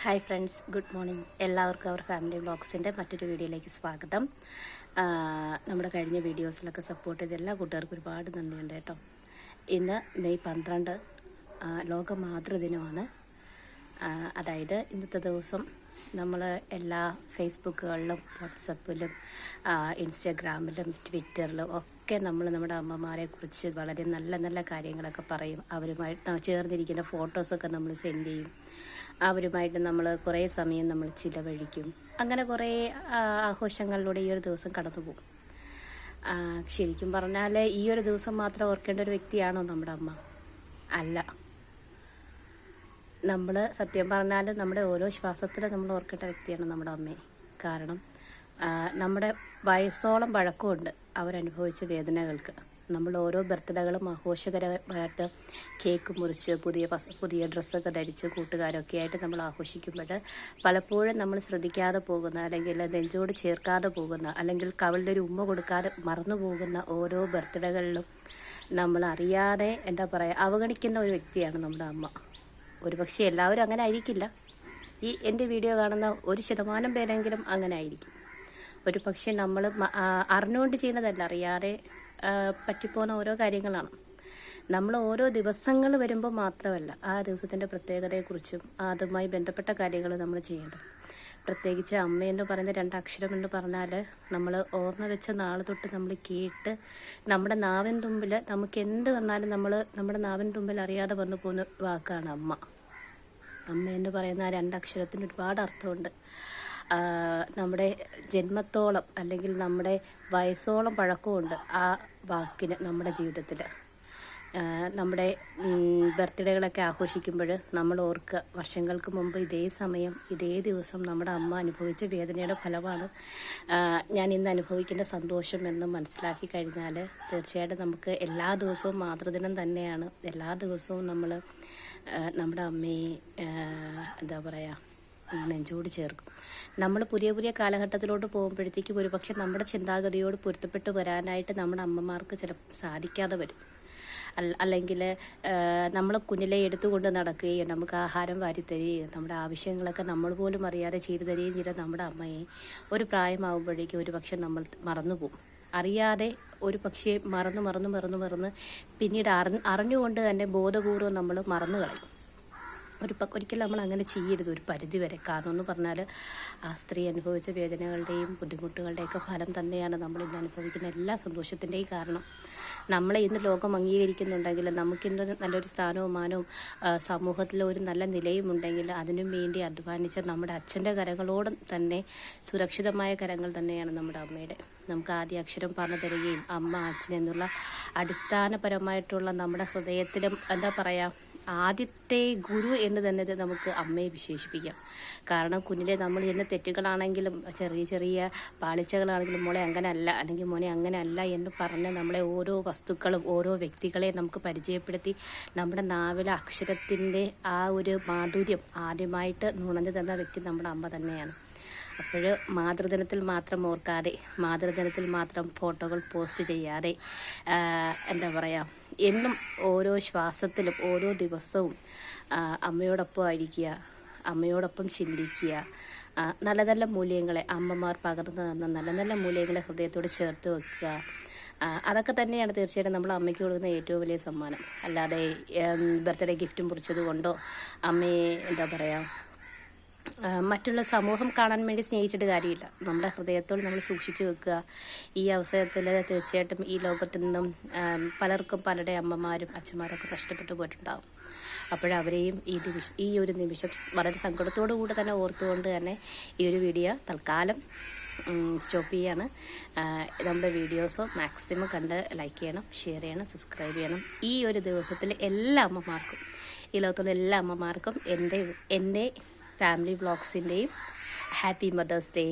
Hi friends, good morning. എല്ലാവർക്കും അവർ family വ്ളോഗ്സിൻ്റെ മറ്റൊരു വീഡിയോയിലേക്ക് സ്വാഗതം. നമ്മുടെ കഴിഞ്ഞ വീഡിയോസിലൊക്കെ സപ്പോർട്ട് ചെയ്ത എല്ലാ കൂട്ടുകാർക്കും ഒരുപാട് നന്ദിയുണ്ട് കേട്ടോ. ഇന്ന് മെയ് 12 ലോക മാതൃദിനമാണ്. അതായത് ഇന്നത്തെ ദിവസം നമ്മൾ എല്ലാ ഫേസ്ബുക്കുകളിലും വാട്സപ്പിലും ഇൻസ്റ്റാഗ്രാമിലും ട്വിറ്ററിലും ഒക്കെ നമ്മൾ നമ്മുടെ അമ്മമാരെ കുറിച്ച് വളരെ നല്ല നല്ല കാര്യങ്ങളൊക്കെ പറയും. അവരുമായിട്ട് ചേർന്നിരിക്കുന്ന ഫോട്ടോസൊക്കെ നമ്മൾ സെൻഡ് ചെയ്യും. അവരുമായിട്ട് നമ്മൾ കുറേ സമയം നമ്മൾ ചിലവഴിക്കും. അങ്ങനെ കുറേ ആഘോഷങ്ങളിലൂടെ ഈ ഒരു ദിവസം കടന്നു പോകും. ശരിക്കും പറഞ്ഞാൽ ഈ ഒരു ദിവസം മാത്രം ഓർക്കേണ്ട ഒരു വ്യക്തിയാണോ നമ്മുടെ അമ്മ? അല്ല. നമ്മൾ സത്യം പറഞ്ഞാൽ നമ്മുടെ ഓരോ ശ്വാസത്തിലും നമ്മൾ ഓർക്കേണ്ട വ്യക്തിയാണ് നമ്മുടെ അമ്മയെ. കാരണം നമ്മുടെ വയസ്സോളം പഴക്കമുണ്ട് അവരനുഭവിച്ച വേദനകൾക്ക്. നമ്മൾ ഓരോ ബർത്ത്ഡേകളും ആഘോഷകരമായിട്ട് കേക്ക് മുറിച്ച് പുതിയ ഡ്രസ്സൊക്കെ ധരിച്ച് കൂട്ടുകാരൊക്കെ ആയിട്ട് നമ്മൾ ആഘോഷിക്കുമ്പോൾ പലപ്പോഴും നമ്മൾ ശ്രദ്ധിക്കാതെ പോകുന്ന, അല്ലെങ്കിൽ നെഞ്ചോട് ചേർക്കാതെ പോകുന്ന, അല്ലെങ്കിൽ കവളിലൊരു ഉമ്മ കൊടുക്കാതെ മറന്നു പോകുന്ന ഓരോ ബർത്ത്ഡേകളിലും നമ്മൾ അറിയാതെ അവഗണിക്കുന്ന ഒരു വ്യക്തിയാണ് നമ്മുടെ അമ്മ. ഒരുപക്ഷെ എല്ലാവരും അങ്ങനെ ആയിരിക്കില്ല. എൻ്റെ വീഡിയോ കാണുന്ന 1% പേരെങ്കിലും അങ്ങനെ ആയിരിക്കും. ഒരു പക്ഷേ നമ്മൾ അറിഞ്ഞുകൊണ്ട് ചെയ്യുന്നതല്ല, അറിയാതെ പറ്റിപ്പോകുന്ന ഓരോ കാര്യങ്ങളാണ്. നമ്മൾ ഓരോ ദിവസങ്ങൾ വരുമ്പോൾ മാത്രമല്ല ആ ദിവസത്തിൻ്റെ പ്രത്യേകതയെക്കുറിച്ചും അതുമായി ബന്ധപ്പെട്ട കാര്യങ്ങൾ നമ്മൾ ചെയ്യേണ്ടത്. പ്രത്യേകിച്ച് അമ്മയെന്ന് പറയുന്ന 2 അക്ഷരം എന്ന് പറഞ്ഞാൽ നമ്മൾ ഓർമ്മ വെച്ച നാൾ തൊട്ട് നമ്മൾ കേട്ട് നമ്മുടെ നാവിൻ തുമ്പിൽ നമുക്ക് എന്ത് വന്നാലും നമ്മുടെ നാവിൻ തുമ്പിൽ അറിയാതെ വന്നു പോകുന്ന വാക്കാണ് അമ്മ. അമ്മ എന്ന് പറയുന്ന ആ 2 അക്ഷരത്തിന് ഒരുപാട് അർത്ഥമുണ്ട്. നമ്മുടെ ജന്മത്തോളം അല്ലെങ്കിൽ നമ്മുടെ വയസ്സോളം പഴക്കമുണ്ട് ആ വാക്കിന് നമ്മുടെ ജീവിതത്തിൽ. നമ്മുടെ ബർത്ത്ഡേകളൊക്കെ ആഘോഷിക്കുമ്പോൾ നമ്മൾ ഓർക്കുക, വർഷങ്ങൾക്ക് മുമ്പ് ഇതേ സമയം ഇതേ ദിവസം നമ്മുടെ അമ്മ അനുഭവിച്ച വേദനയുടെ ഫലമാണ് ഞാൻ ഇന്ന് അനുഭവിക്കുന്ന സന്തോഷം എന്ന് മനസ്സിലാക്കി കഴിഞ്ഞാൽ തീർച്ചയായിട്ടും നമുക്ക് എല്ലാ ദിവസവും മാതൃദിനം തന്നെയാണ്. എല്ലാ ദിവസവും നമ്മൾ നമ്മുടെ അമ്മയെ നെഞ്ചോട് ചേർക്കും. നമ്മൾ പുതിയ കാലഘട്ടത്തിലോട്ട് പോകുമ്പോഴത്തേക്കും ഒരുപക്ഷെ നമ്മുടെ ചിന്താഗതിയോട് പൊരുത്തപ്പെട്ട് വരാനായിട്ട് നമ്മുടെ അമ്മമാർക്ക് ചിലപ്പോൾ സാധിക്കാതെ വരും. അല്ലെങ്കിൽ നമ്മൾ കുഞ്ഞിലെ എടുത്തുകൊണ്ട് നടക്കുകയും നമുക്ക് ആഹാരം വാരിത്തരികയും നമ്മുടെ ആവശ്യങ്ങളൊക്കെ നമ്മൾ പോലും അറിയാതെ ചെയ്തു തരികയും ചെയ്ത നമ്മുടെ അമ്മയെ ഒരു പ്രായമാകുമ്പോഴേക്കും ഒരുപക്ഷെ നമ്മൾ മറന്നു പോകും. അറിയാതെ ഒരു പക്ഷേ മറന്ന് പിന്നീട് അറിഞ്ഞുകൊണ്ട് തന്നെ ബോധപൂർവ്വം നമ്മൾ മറന്നു കളയും. ഒരിക്കലും നമ്മൾ അങ്ങനെ ചെയ്യരുത് ഒരു പരിധി വരെ. കാരണം എന്ന് പറഞ്ഞാൽ ആ സ്ത്രീ അനുഭവിച്ച വേദനകളുടെയും ബുദ്ധിമുട്ടുകളുടെയൊക്കെ ഫലം തന്നെയാണ് നമ്മൾ ഇന്ന് അനുഭവിക്കുന്ന എല്ലാ സന്തോഷത്തിൻ്റെയും കാരണം. നമ്മളെ ഇന്ന് ലോകം അംഗീകരിക്കുന്നുണ്ടെങ്കിൽ, നമുക്കിന്ന് നല്ലൊരു സ്ഥാനവും മാനവും സമൂഹത്തിൽ ഒരു നല്ല നിലയും ഉണ്ടെങ്കിൽ അതിനും വേണ്ടി അധ്വാനിച്ച നമ്മുടെ അച്ഛൻ്റെ കരങ്ങളോടും തന്നെ സുരക്ഷിതമായ കരങ്ങൾ തന്നെയാണ് നമ്മുടെ അമ്മയുടെ. നമുക്ക് ആദ്യ അക്ഷരം പറഞ്ഞു തരികയും അമ്മ അച്ഛൻ എന്നുള്ള അടിസ്ഥാനപരമായിട്ടുള്ള നമ്മുടെ ഹൃദയത്തിലും ആദ്യത്തെ ഗുരു എന്ന് തന്നെ നമുക്ക് അമ്മയെ വിശേഷിപ്പിക്കാം. കാരണം കുഞ്ഞിലെ നമ്മൾ ചെയ്യുന്ന തെറ്റുകളാണെങ്കിലും ചെറിയ പാളിച്ചകളാണെങ്കിലും മോളെ അങ്ങനെയല്ല, അല്ലെങ്കിൽ മോനെ അങ്ങനെയല്ല എന്ന് പറഞ്ഞ് നമ്മളെ ഓരോ വസ്തുക്കളും ഓരോ വ്യക്തികളെ നമുക്ക് പരിചയപ്പെടുത്തി നമ്മുടെ നാവിലെ അക്ഷരത്തിൻ്റെ ആ ഒരു മാധുര്യം ആദ്യമായിട്ട് നുണഞ്ഞു തന്ന വ്യക്തി നമ്മുടെ അമ്മ തന്നെയാണ്. അപ്പോൾ മാതൃദിനത്തിൽ മാത്രം ഓർക്കാതെ, മാതൃദിനത്തിൽ മാത്രം ഫോട്ടോകൾ പോസ്റ്റ് ചെയ്യാതെ എന്നും ഓരോ ശ്വാസത്തിലും ഓരോ ദിവസവും അമ്മയോടൊപ്പം ആയിരിക്കുക, അമ്മയോടൊപ്പം ചിന്തിക്കുക. നല്ല നല്ല മൂല്യങ്ങളെ അമ്മമാർ പകർന്നു തന്ന നല്ല നല്ല മൂല്യങ്ങളെ ഹൃദയത്തോട് ചേർത്ത് വെക്കുക. അതൊക്കെ തന്നെയാണ് തീർച്ചയായിട്ടും നമ്മൾ അമ്മയ്ക്ക് കൊടുക്കുന്ന ഏറ്റവും വലിയ സമ്മാനം. അല്ലാതെ ബർത്ത്ഡേ ഗിഫ്റ്റും മുറിച്ചത് കൊണ്ടോ അമ്മയെ മറ്റുള്ള സമൂഹം കാണാൻ വേണ്ടി സ്നേഹിച്ചിട്ട് കാര്യമില്ല. നമ്മുടെ ഹൃദയത്തോട് നമ്മൾ സൂക്ഷിച്ചു വെക്കുക. ഈ അവസരത്തിൽ തീർച്ചയായിട്ടും ഈ ലോകത്തു നിന്നും പലർക്കും പലരുടെ അമ്മമാരും അച്ഛന്മാരൊക്കെ നഷ്ടപ്പെട്ടു പോയിട്ടുണ്ടാകും. അപ്പോഴവരെയും ഈ ഒരു നിമിഷം വളരെ സങ്കടത്തോടു കൂടി തന്നെ ഓർത്തുകൊണ്ട് തന്നെ ഈ ഒരു വീഡിയോ തൽക്കാലം സ്റ്റോപ്പ് ചെയ്യാണ്. നമ്മുടെ വീഡിയോസ് മാക്സിമം കണ്ട് ലൈക്ക് ചെയ്യണം, ഷെയർ ചെയ്യണം, സബ്സ്ക്രൈബ് ചെയ്യണം. ഈ ഒരു ദിവസത്തിൽ എല്ലാ അമ്മമാർക്കും, ഈ ലോകത്തുള്ള എല്ലാ അമ്മമാർക്കും എൻ്റെ ഫാമിലി വ്ളോഗ്സിൻ്റെയും ഹാപ്പി മദേഴ്സ് ഡേ.